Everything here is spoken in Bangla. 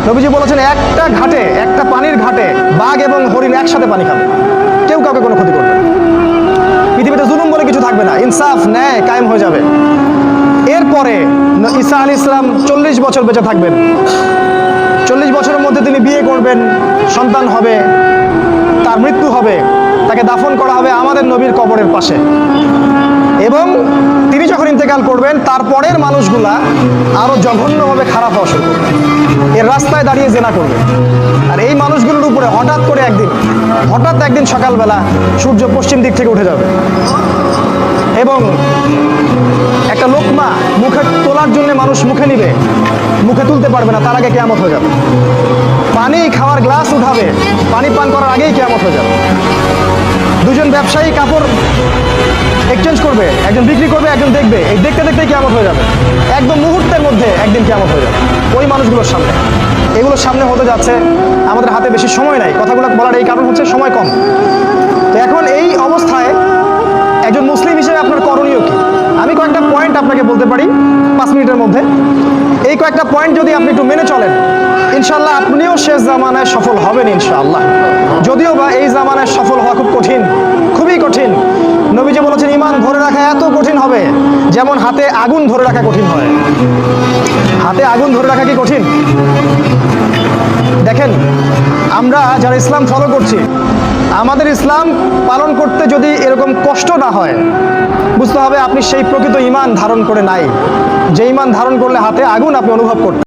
নবীজি বলেছেন একটা ঘাটে, একটা পানির ঘাটে বাঘ এবং হরিণ একসাথে পানি খাবে, কেউ কাউকে কোনো ক্ষতি করবে না। পৃথিবীতে জুলুম বলে কিছু থাকবে না, ইনসাফ ন্যায় কায়েম হয়ে যাবে। এরপরে ঈসা আলাইহিস সালাম 40 বছর বেঁচে থাকবেন। 40 বছরের মধ্যে তিনি বিয়ে করবেন, সন্তান হবে, তার মৃত্যু হবে, তাকে দাফন করা হবে আমাদের নবীর কবরের পাশে। এবং তিনি যখন ইন্তেকাল করবেন তারপরের মানুষগুলা আরো জঘন্যভাবে খারাপ হওয়া শুরু করবে, এর রাস্তায় দাঁড়িয়ে জেনা করবে। আর এই মানুষগুলোর উপরে হঠাৎ একদিন সকালবেলা সূর্য পশ্চিম দিক থেকে উঠে যাবে এবং একটা লোকমা মুখে তোলার জন্য মানুষ মুখে নিবে, মুখে তুলতে পারবে না, তার আগে কিয়ামত হয়ে যাবে। পানি খাওয়ার গ্লাস উঠাবে, পানি পান করার আগেই কিয়ামত হয়ে যাবে। দুজন ব্যবসায়ী কাপড় এক্সচেঞ্জ করবে, একজন বিক্রি করবে, একজন দেখবে, এই দেখতে দেখতেই কিয়ামত হয়ে যাবে। একদম মুহূর্তের মধ্যে একদিন কিয়ামত হয়ে যাবে ওই মানুষগুলোর সামনে। এগুলোর সামনে হতে যাচ্ছে, আমাদের হাতে বেশি সময় নাই কথাগুলো বলার, এই কারণ হচ্ছে সময় কম। তো এখন এই অবস্থায় একজন মুসলিম হিসেবে আপনার করণীয় কি? আমি কয়েকটা পয়েন্ট আপনাকে বলতে পারি 5 মিনিটের মধ্যে। এই কয়েকটা পয়েন্ট যদি আপনি একটু মেনে চলেন, ইনশাআল্লাহ আপনিও শেষ জামানায় সফল হবেন ইনশাআল্লাহ। যদিও বা এই জামানায় সফল হওয়া খুব কঠিন, খুবই কঠিন। নবীজি বলেছেন ঈমান ধরে রাখা এত কঠিন হবে যেমন হাতে আগুন ধরে রাখা কঠিন হয়। হাতে আগুন ধরে রাখা কি কঠিন? দেখেন, আমরা যারা ইসলাম ফলো করছি, আমাদের ইসলাম পালন করতে যদি এরকম কষ্ট না হয়, বুঝতে হবে আপনি সেই প্রকৃত ঈমান ধারণ করে নাই, যে ঈমান ধারণ করলে হাতে আগুন আপনি অনুভব করতেন।